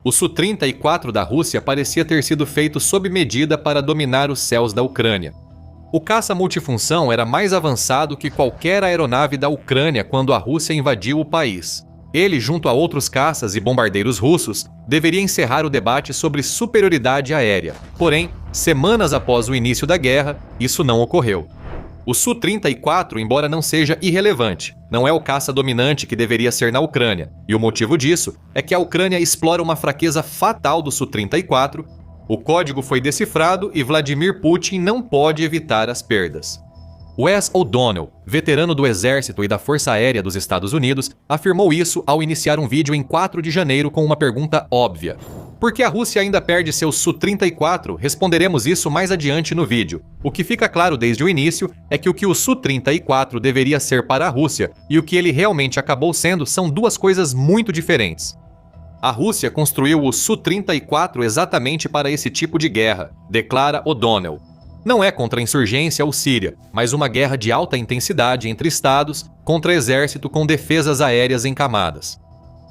O Su-34 da Rússia parecia ter sido feito sob medida para dominar os céus da Ucrânia. O caça multifunção era mais avançado que qualquer aeronave da Ucrânia quando a Rússia invadiu o país. Ele, junto a outros caças e bombardeiros russos, deveria encerrar o debate sobre superioridade aérea. Porém, semanas após o início da guerra, isso não ocorreu. O Su-34, embora não seja irrelevante, não é o caça dominante que deveria ser na Ucrânia, e o motivo disso é que a Ucrânia explora uma fraqueza fatal do Su-34, o código foi decifrado e Vladimir Putin não pode evitar as perdas. Wes O'Donnell, veterano do Exército e da Força Aérea dos Estados Unidos, afirmou isso ao iniciar um vídeo em 4 de janeiro com uma pergunta óbvia. Por que a Rússia ainda perde seu Su-34? Responderemos isso mais adiante no vídeo. O que fica claro desde o início é que o que o Su-34 deveria ser para a Rússia e o que ele realmente acabou sendo são duas coisas muito diferentes. A Rússia construiu o Su-34 exatamente para esse tipo de guerra, declara O'Donnell. Não é contra a insurgência ou Síria, mas uma guerra de alta intensidade entre estados contra exército com defesas aéreas em camadas.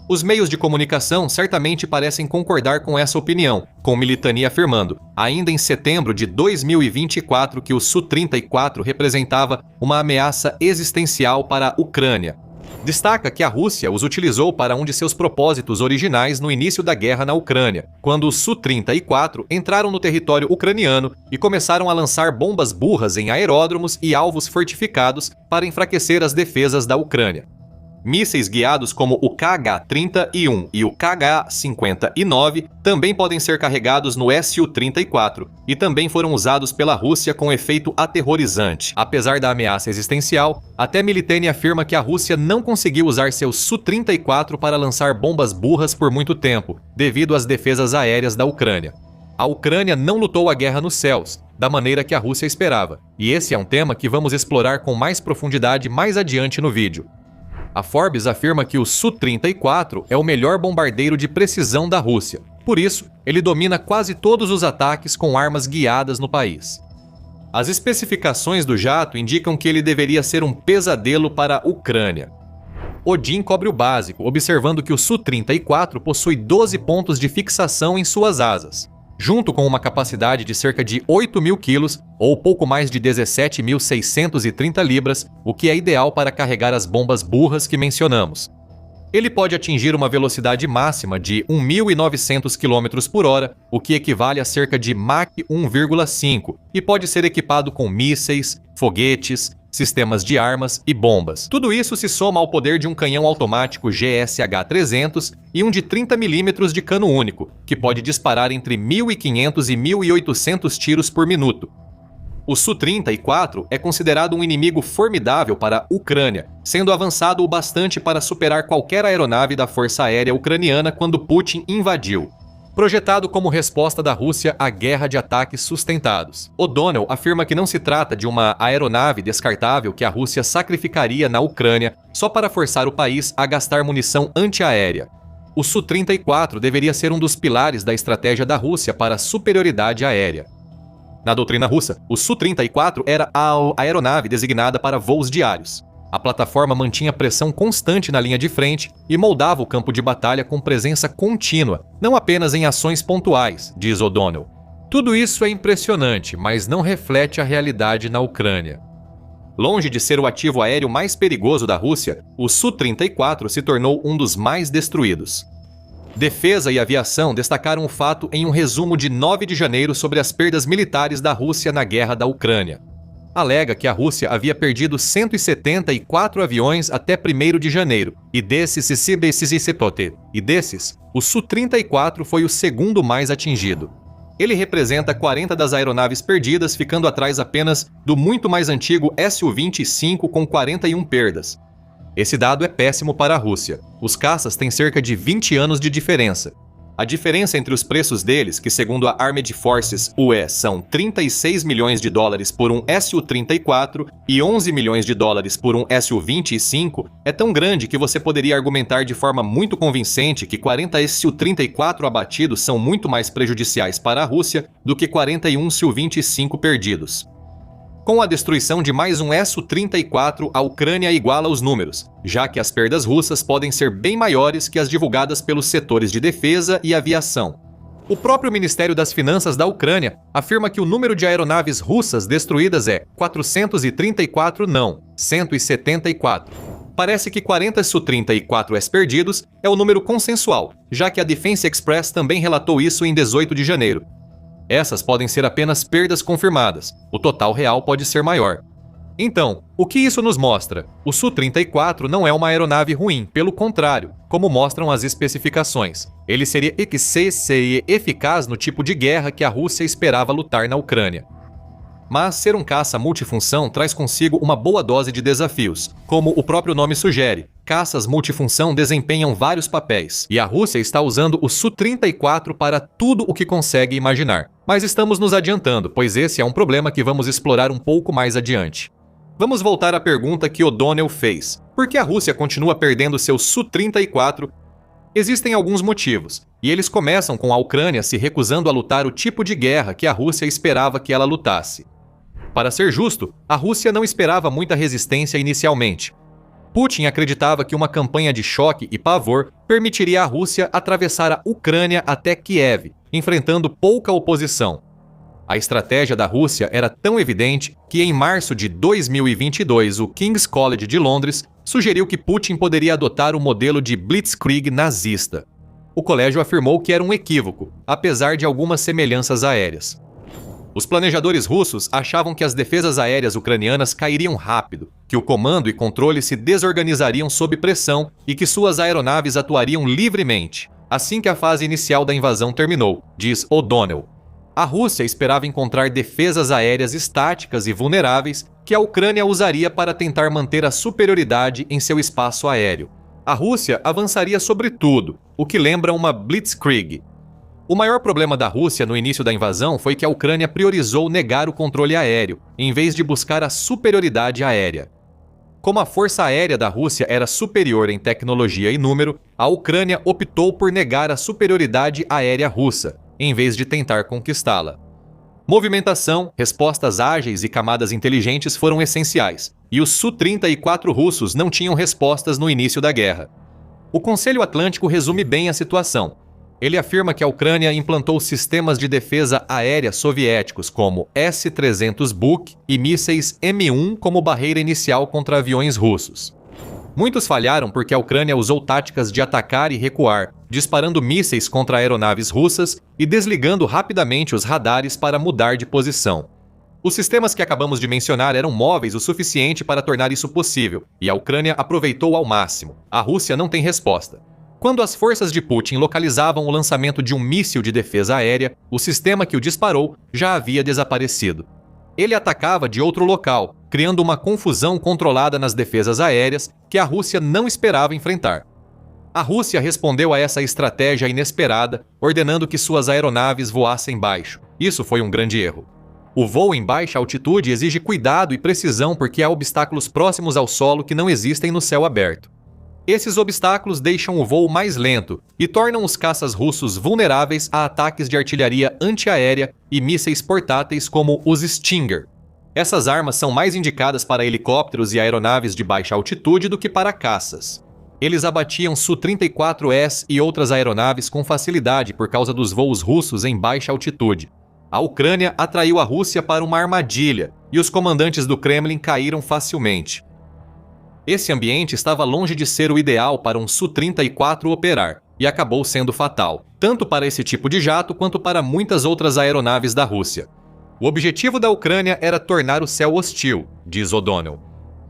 Os meios de comunicação certamente parecem concordar com essa opinião, com Militani afirmando, ainda em setembro de 2024, que o Su-34 representava uma ameaça existencial para a Ucrânia. Destaca que a Rússia os utilizou para um de seus propósitos originais no início da guerra na Ucrânia, quando os Su-34 entraram no território ucraniano e começaram a lançar bombas burras em aeródromos e alvos fortificados para enfraquecer as defesas da Ucrânia. Mísseis guiados como o KH-31 e o KH-59 também podem ser carregados no Su-34 e também foram usados pela Rússia com efeito aterrorizante. Apesar da ameaça existencial, até Militani afirma que a Rússia não conseguiu usar seu Su-34 para lançar bombas burras por muito tempo, devido às defesas aéreas da Ucrânia. A Ucrânia não lutou a guerra nos céus, da maneira que a Rússia esperava, e esse é um tema que vamos explorar com mais profundidade mais adiante no vídeo. A Forbes afirma que o Su-34 é o melhor bombardeiro de precisão da Rússia. Por isso, ele domina quase todos os ataques com armas guiadas no país. As especificações do jato indicam que ele deveria ser um pesadelo para a Ucrânia. Odin cobre o básico, observando que o Su-34 possui 12 pontos de fixação em suas asas. Junto com uma capacidade de cerca de 8.000 quilos, ou pouco mais de 17.630 libras, o que é ideal para carregar as bombas burras que mencionamos. Ele pode atingir uma velocidade máxima de 1.900 km por hora, o que equivale a cerca de Mach 1,5, e pode ser equipado com mísseis, foguetes, sistemas de armas e bombas. Tudo isso se soma ao poder de um canhão automático GSH-300 e um de 30 mm de cano único, que pode disparar entre 1.500 e 1.800 tiros por minuto. O Su-34 é considerado um inimigo formidável para a Ucrânia, sendo avançado o bastante para superar qualquer aeronave da Força Aérea Ucraniana quando Putin invadiu. Projetado como resposta da Rússia à guerra de ataques sustentados. O'Donnell afirma que não se trata de uma aeronave descartável que a Rússia sacrificaria na Ucrânia só para forçar o país a gastar munição antiaérea. O Su-34 deveria ser um dos pilares da estratégia da Rússia para a superioridade aérea. Na doutrina russa, o Su-34 era a aeronave designada para voos diários. A plataforma mantinha pressão constante na linha de frente e moldava o campo de batalha com presença contínua, não apenas em ações pontuais, diz O'Donnell. Tudo isso é impressionante, mas não reflete a realidade na Ucrânia. Longe de ser o ativo aéreo mais perigoso da Rússia, o Su-34 se tornou um dos mais destruídos. Defesa e aviação destacaram o fato em um resumo de 9 de janeiro sobre as perdas militares da Rússia na guerra da Ucrânia. Alega que a Rússia havia perdido 174 aviões até 1º de janeiro, e desses, o Su-34 foi o segundo mais atingido. Ele representa 40 das aeronaves perdidas, ficando atrás apenas do muito mais antigo Su-25 com 41 perdas. Esse dado é péssimo para a Rússia. Os caças têm cerca de 20 anos de diferença. A diferença entre os preços deles, que segundo a Armed Forces UE são 36 milhões de dólares por um Su-34 e 11 milhões de dólares por um Su-25, é tão grande que você poderia argumentar de forma muito convincente que 40 Su-34 abatidos são muito mais prejudiciais para a Rússia do que 41 Su-25 perdidos. Com a destruição de mais um Su-34, a Ucrânia iguala os números, já que as perdas russas podem ser bem maiores que as divulgadas pelos setores de defesa e aviação. O próprio Ministério das Finanças da Ucrânia afirma que o número de aeronaves russas destruídas é 434 não, 174. Parece que 40 Su-34S perdidos é o número consensual, já que a Defense Express também relatou isso em 18 de janeiro. Essas podem ser apenas perdas confirmadas, o total real pode ser maior. Então, o que isso nos mostra? O Su-34 não é uma aeronave ruim, pelo contrário, como mostram as especificações. Ele seria eficaz no tipo de guerra que a Rússia esperava lutar na Ucrânia. Mas ser um caça multifunção traz consigo uma boa dose de desafios. Como o próprio nome sugere, caças multifunção desempenham vários papéis, e a Rússia está usando o Su-34 para tudo o que consegue imaginar. Mas estamos nos adiantando, pois esse é um problema que vamos explorar um pouco mais adiante. Vamos voltar à pergunta que O'Donnell fez. Por que a Rússia continua perdendo seu Su-34? Existem alguns motivos, e eles começam com a Ucrânia se recusando a lutar o tipo de guerra que a Rússia esperava que ela lutasse. Para ser justo, a Rússia não esperava muita resistência inicialmente. Putin acreditava que uma campanha de choque e pavor permitiria à Rússia atravessar a Ucrânia até Kiev, enfrentando pouca oposição. A estratégia da Rússia era tão evidente que em março de 2022 o King's College de Londres sugeriu que Putin poderia adotar o modelo de Blitzkrieg nazista. O colégio afirmou que era um equívoco, apesar de algumas semelhanças aéreas. Os planejadores russos achavam que as defesas aéreas ucranianas cairiam rápido, que o comando e controle se desorganizariam sob pressão e que suas aeronaves atuariam livremente, assim que a fase inicial da invasão terminou, diz O'Donnell. A Rússia esperava encontrar defesas aéreas estáticas e vulneráveis que a Ucrânia usaria para tentar manter a superioridade em seu espaço aéreo. A Rússia avançaria sobre tudo, o que lembra uma Blitzkrieg. O maior problema da Rússia no início da invasão foi que a Ucrânia priorizou negar o controle aéreo, em vez de buscar a superioridade aérea. Como a força aérea da Rússia era superior em tecnologia e número, a Ucrânia optou por negar a superioridade aérea russa, em vez de tentar conquistá-la. Movimentação, respostas ágeis e camadas inteligentes foram essenciais, e os Su-34 russos não tinham respostas no início da guerra. O Conselho Atlântico resume bem a situação. Ele afirma que a Ucrânia implantou sistemas de defesa aérea soviéticos como S-300 Buk e mísseis M1 como barreira inicial contra aviões russos. Muitos falharam porque a Ucrânia usou táticas de atacar e recuar, disparando mísseis contra aeronaves russas e desligando rapidamente os radares para mudar de posição. Os sistemas que acabamos de mencionar eram móveis o suficiente para tornar isso possível, e a Ucrânia aproveitou ao máximo. A Rússia não tem resposta. Quando as forças de Putin localizavam o lançamento de um míssil de defesa aérea, o sistema que o disparou já havia desaparecido. Ele atacava de outro local, criando uma confusão controlada nas defesas aéreas que a Rússia não esperava enfrentar. A Rússia respondeu a essa estratégia inesperada, ordenando que suas aeronaves voassem baixo. Isso foi um grande erro. O voo em baixa altitude exige cuidado e precisão porque há obstáculos próximos ao solo que não existem no céu aberto. Esses obstáculos deixam o voo mais lento e tornam os caças russos vulneráveis a ataques de artilharia antiaérea e mísseis portáteis como os Stinger. Essas armas são mais indicadas para helicópteros e aeronaves de baixa altitude do que para caças. Eles abatiam Su-34S e outras aeronaves com facilidade por causa dos voos russos em baixa altitude. A Ucrânia atraiu a Rússia para uma armadilha e os comandantes do Kremlin caíram facilmente. Esse ambiente estava longe de ser o ideal para um Su-34 operar, e acabou sendo fatal, tanto para esse tipo de jato quanto para muitas outras aeronaves da Rússia. O objetivo da Ucrânia era tornar o céu hostil, diz O'Donnell.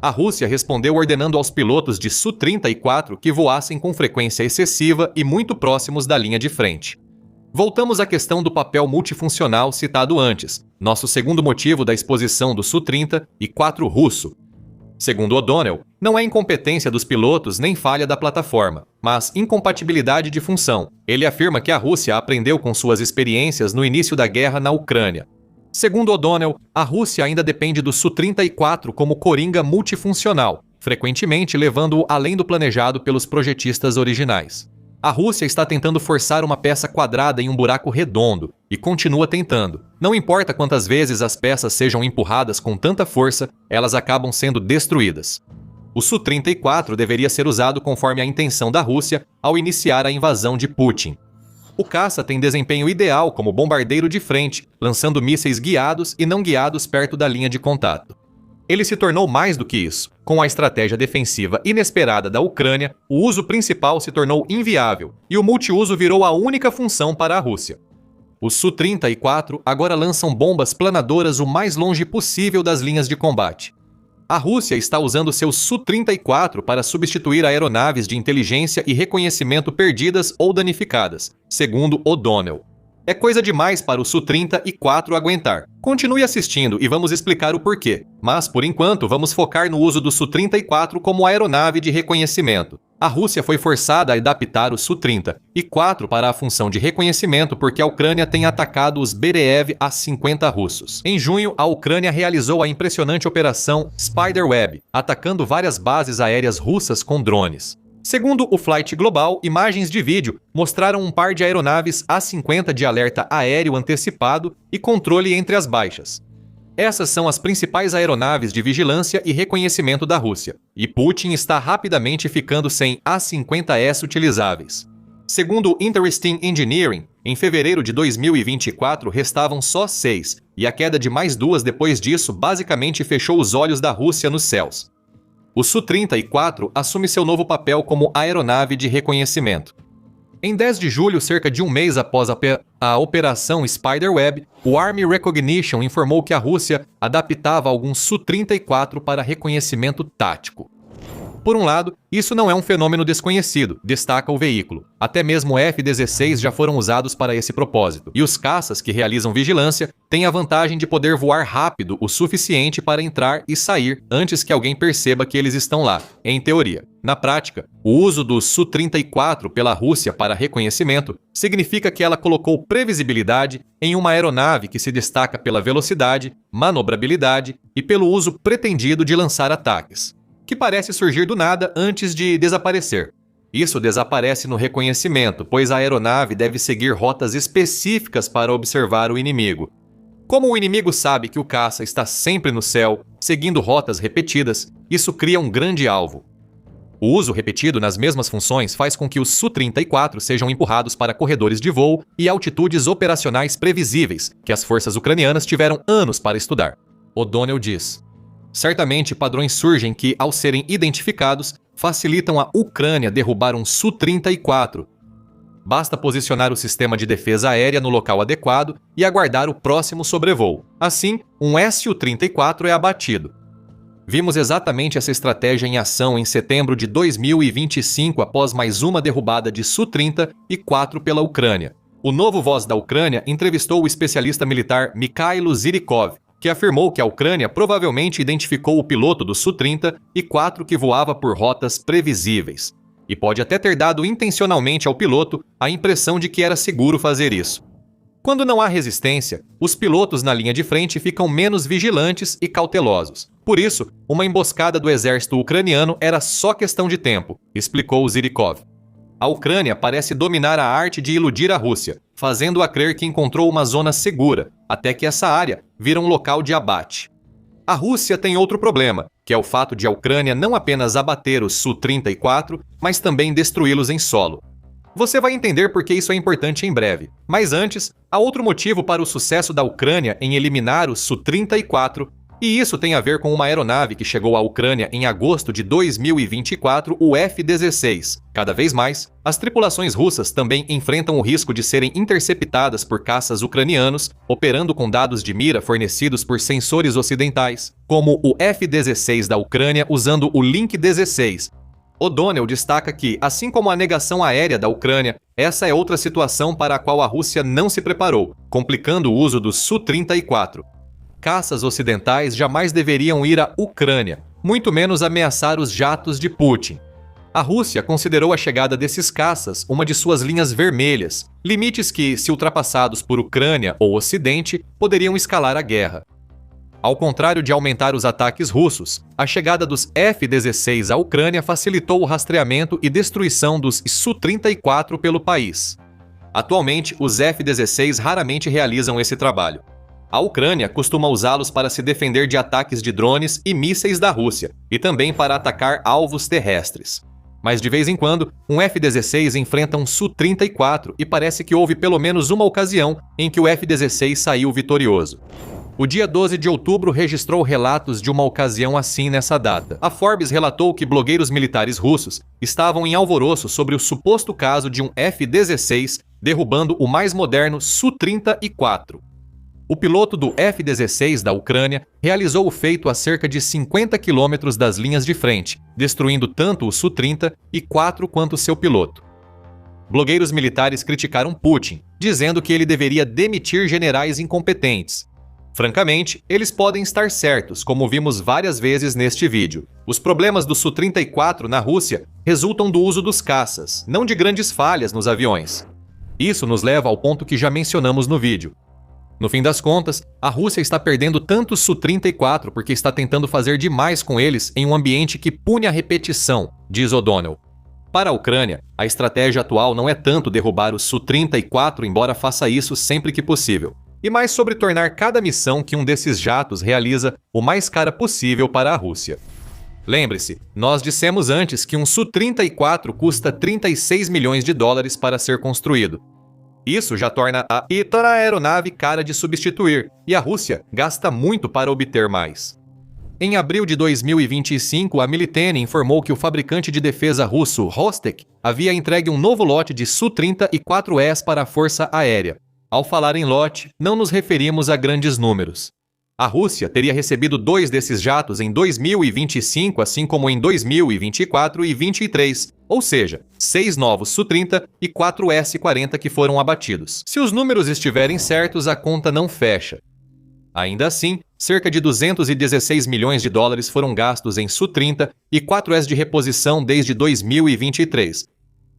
A Rússia respondeu ordenando aos pilotos de Su-34 que voassem com frequência excessiva e muito próximos da linha de frente. Voltamos à questão do papel multifuncional citado antes, nosso segundo motivo da exposição do Su-34 russo. Segundo O'Donnell, não é incompetência dos pilotos nem falha da plataforma, mas incompatibilidade de função. Ele afirma que a Rússia aprendeu com suas experiências no início da guerra na Ucrânia. Segundo O'Donnell, a Rússia ainda depende do Su-34 como coringa multifuncional, frequentemente levando-o além do planejado pelos projetistas originais. A Rússia está tentando forçar uma peça quadrada em um buraco redondo e continua tentando. Não importa quantas vezes as peças sejam empurradas com tanta força, elas acabam sendo destruídas. O Su-34 deveria ser usado conforme a intenção da Rússia ao iniciar a invasão de Putin. O caça tem desempenho ideal como bombardeiro de frente, lançando mísseis guiados e não guiados perto da linha de contato. Ele se tornou mais do que isso. Com a estratégia defensiva inesperada da Ucrânia, o uso principal se tornou inviável e o multiuso virou a única função para a Rússia. Os Su-34 agora lançam bombas planadoras o mais longe possível das linhas de combate. A Rússia está usando seus Su-34 para substituir aeronaves de inteligência e reconhecimento perdidas ou danificadas, segundo O'Donnell. É coisa demais para o Su-34 aguentar. Continue assistindo e vamos explicar o porquê. Mas, por enquanto, vamos focar no uso do Su-34 como aeronave de reconhecimento. A Rússia foi forçada a adaptar o Su-34 para a função de reconhecimento porque a Ucrânia tem atacado os Bereev A-50 russos. Em junho, a Ucrânia realizou a impressionante operação Spiderweb, atacando várias bases aéreas russas com drones. Segundo o Flight Global, imagens de vídeo mostraram um par de aeronaves A-50 de alerta aéreo antecipado e controle entre as baixas. Essas são as principais aeronaves de vigilância e reconhecimento da Rússia, e Putin está rapidamente ficando sem A-50S utilizáveis. Segundo o Interesting Engineering, em fevereiro de 2024 restavam só 6, e a queda de mais 2 depois disso basicamente fechou os olhos da Rússia nos céus. O Su-34 assume seu novo papel como aeronave de reconhecimento. Em 10 de julho, cerca de um mês após a operação Spiderweb, o Army Recognition informou que a Rússia adaptava alguns Su-34 para reconhecimento tático. Por um lado, isso não é um fenômeno desconhecido, destaca o veículo. Até mesmo F-16 já foram usados para esse propósito, e os caças que realizam vigilância têm a vantagem de poder voar rápido o suficiente para entrar e sair antes que alguém perceba que eles estão lá, em teoria. Na prática, o uso do Su-34 pela Rússia para reconhecimento significa que ela colocou previsibilidade em uma aeronave que se destaca pela velocidade, manobrabilidade e pelo uso pretendido de lançar ataques, que parece surgir do nada antes de desaparecer. Isso desaparece no reconhecimento, pois a aeronave deve seguir rotas específicas para observar o inimigo. Como o inimigo sabe que o caça está sempre no céu, seguindo rotas repetidas, isso cria um grande alvo. O uso repetido nas mesmas funções faz com que os Su-34 sejam empurrados para corredores de voo e altitudes operacionais previsíveis, que as forças ucranianas tiveram anos para estudar. O'Donnell diz: certamente padrões surgem que, ao serem identificados, facilitam a Ucrânia derrubar um Su-34. Basta posicionar o sistema de defesa aérea no local adequado e aguardar o próximo sobrevoo. Assim, um Su-34 é abatido. Vimos exatamente essa estratégia em ação em setembro de 2025 após mais uma derrubada de Su-34 pela Ucrânia. O novo Voz da Ucrânia entrevistou o especialista militar Mikhailo Zirikov, que afirmou que a Ucrânia provavelmente identificou o piloto do Su-34 que voava por rotas previsíveis, e pode até ter dado intencionalmente ao piloto a impressão de que era seguro fazer isso. Quando não há resistência, os pilotos na linha de frente ficam menos vigilantes e cautelosos. Por isso, uma emboscada do exército ucraniano era só questão de tempo, explicou Zirikov. A Ucrânia parece dominar a arte de iludir a Rússia, fazendo-a crer que encontrou uma zona segura, até que essa área vira um local de abate. A Rússia tem outro problema, que é o fato de a Ucrânia não apenas abater os Su-34, mas também destruí-los em solo. Você vai entender por que isso é importante em breve. Mas antes, há outro motivo para o sucesso da Ucrânia em eliminar os Su-34, e isso tem a ver com uma aeronave que chegou à Ucrânia em agosto de 2024, o F-16. Cada vez mais, as tripulações russas também enfrentam o risco de serem interceptadas por caças ucranianos, operando com dados de mira fornecidos por sensores ocidentais, como o F-16 da Ucrânia usando o Link 16. O'Donnell destaca que, assim como a negação aérea da Ucrânia, essa é outra situação para a qual a Rússia não se preparou, complicando o uso do Su-34. Caças ocidentais jamais deveriam ir à Ucrânia, muito menos ameaçar os jatos de Putin. A Rússia considerou a chegada desses caças uma de suas linhas vermelhas, limites que, se ultrapassados por Ucrânia ou Ocidente, poderiam escalar a guerra. Ao contrário de aumentar os ataques russos, a chegada dos F-16 à Ucrânia facilitou o rastreamento e destruição dos Su-34 pelo país. Atualmente, os F-16 raramente realizam esse trabalho. A Ucrânia costuma usá-los para se defender de ataques de drones e mísseis da Rússia, e também para atacar alvos terrestres. Mas de vez em quando, um F-16 enfrenta um Su-34 e parece que houve pelo menos uma ocasião em que o F-16 saiu vitorioso. O dia 12 de outubro registrou relatos de uma ocasião assim nessa data. A Forbes relatou que blogueiros militares russos estavam em alvoroço sobre o suposto caso de um F-16 derrubando o mais moderno Su-34. O piloto do F-16 da Ucrânia realizou o feito a cerca de 50 quilômetros das linhas de frente, destruindo tanto o Su-34 quanto seu piloto. Blogueiros militares criticaram Putin, dizendo que ele deveria demitir generais incompetentes. Francamente, eles podem estar certos, como vimos várias vezes neste vídeo. Os problemas do Su-34 na Rússia resultam do uso dos caças, não de grandes falhas nos aviões. Isso nos leva ao ponto que já mencionamos no vídeo. No fim das contas, a Rússia está perdendo tanto Su-34 porque está tentando fazer demais com eles em um ambiente que pune a repetição, diz O'Donnell. Para a Ucrânia, a estratégia atual não é tanto derrubar o Su-34, embora faça isso sempre que possível, e mais sobre tornar cada missão que um desses jatos realiza o mais cara possível para a Rússia. Lembre-se, nós dissemos antes que um Su-34 custa 36 milhões de dólares para ser construído. Isso já torna a aeronave cara de substituir, e a Rússia gasta muito para obter mais. Em abril de 2025, a Militene informou que o fabricante de defesa russo Rostec havia entregue um novo lote de Su-34S para a Força Aérea. Ao falar em lote, não nos referimos a grandes números. A Rússia teria recebido 2 desses jatos em 2025, assim como em 2024 e 2023, ou seja, 6 novos Su-30 e 4 S-40 que foram abatidos. Se os números estiverem certos, a conta não fecha. Ainda assim, cerca de 216 milhões de dólares foram gastos em Su-30 e 4S de reposição desde 2023.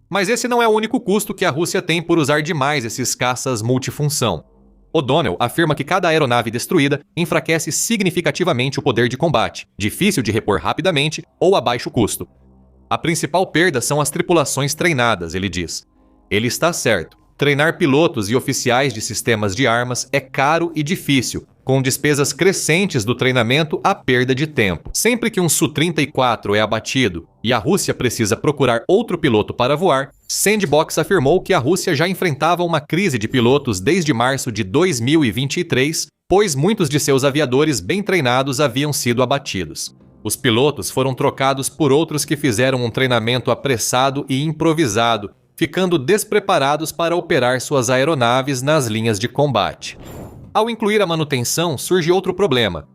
Mas esse não é o único custo que a Rússia tem por usar demais esses caças multifunção. O'Donnell afirma que cada aeronave destruída enfraquece significativamente o poder de combate, difícil de repor rapidamente ou a baixo custo. A principal perda são as tripulações treinadas, ele diz. Ele está certo. Treinar pilotos e oficiais de sistemas de armas é caro e difícil, com despesas crescentes do treinamento à perda de tempo. Sempre que um Su-34 é abatido e a Rússia precisa procurar outro piloto para voar, Sandbox afirmou que a Rússia já enfrentava uma crise de pilotos desde março de 2023, pois muitos de seus aviadores bem treinados haviam sido abatidos. Os pilotos foram trocados por outros que fizeram um treinamento apressado e improvisado, ficando despreparados para operar suas aeronaves nas linhas de combate. Ao incluir a manutenção, surge outro problema.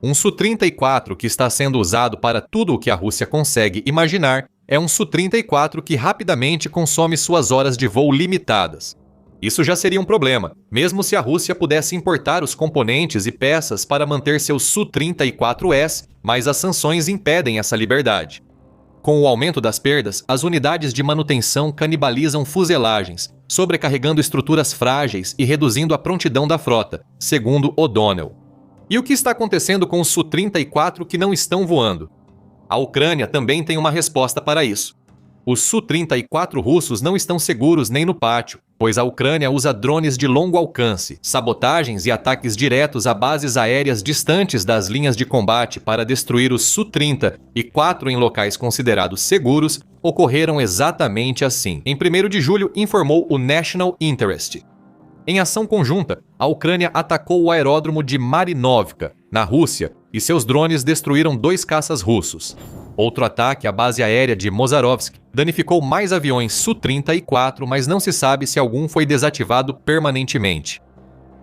Um Su-34 que está sendo usado para tudo o que a Rússia consegue imaginar é um Su-34 que rapidamente consome suas horas de voo limitadas. Isso já seria um problema, mesmo se a Rússia pudesse importar os componentes e peças para manter seu Su-34S, mas as sanções impedem essa liberdade. Com o aumento das perdas, as unidades de manutenção canibalizam fuselagens, sobrecarregando estruturas frágeis e reduzindo a prontidão da frota, segundo O'Donnell. E o que está acontecendo com os Su-34 que não estão voando? A Ucrânia também tem uma resposta para isso. Os Su-34 russos não estão seguros nem no pátio, pois a Ucrânia usa drones de longo alcance, sabotagens e ataques diretos a bases aéreas distantes das linhas de combate para destruir os Su-30 e 4 em locais considerados seguros ocorreram exatamente assim. Em 1º de julho, informou o National Interest. Em ação conjunta, a Ucrânia atacou o aeródromo de Marinovka, na Rússia, e seus drones destruíram 2 caças russos. Outro ataque à base aérea de Mozarovsk danificou mais aviões Su-34, mas não se sabe se algum foi desativado permanentemente.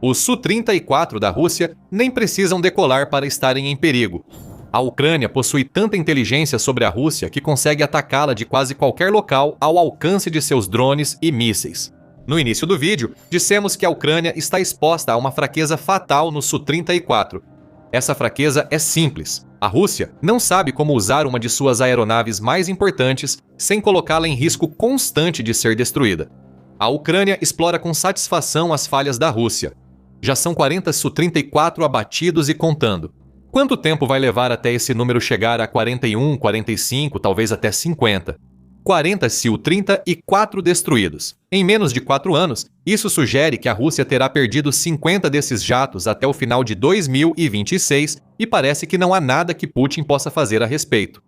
Os Su-34 da Rússia nem precisam decolar para estarem em perigo. A Ucrânia possui tanta inteligência sobre a Rússia que consegue atacá-la de quase qualquer local ao alcance de seus drones e mísseis. No início do vídeo, dissemos que a Ucrânia está exposta a uma fraqueza fatal no Su-34. Essa fraqueza é simples. A Rússia não sabe como usar uma de suas aeronaves mais importantes sem colocá-la em risco constante de ser destruída. A Ucrânia explora com satisfação as falhas da Rússia. Já são 40 Su-34 abatidos e contando. Quanto tempo vai levar até esse número chegar a 41, 45, talvez até 50? 40 Su-30 e 4 destruídos. Em menos de 4 anos, isso sugere que a Rússia terá perdido 50 desses jatos até o final de 2026 e parece que não há nada que Putin possa fazer a respeito.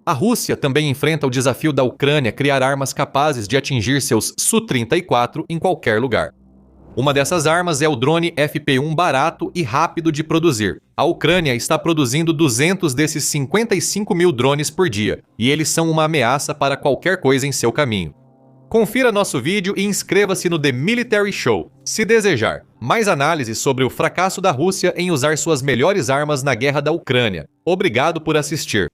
A Rússia também enfrenta o desafio da Ucrânia criar armas capazes de atingir seus Su-34 em qualquer lugar. Uma dessas armas é o drone FP-1 barato e rápido de produzir. A Ucrânia está produzindo 200 desses 55 mil drones por dia, e eles são uma ameaça para qualquer coisa em seu caminho. Confira nosso vídeo e inscreva-se no The Military Show, se desejar. Mais análises sobre o fracasso da Rússia em usar suas melhores armas na guerra da Ucrânia. Obrigado por assistir.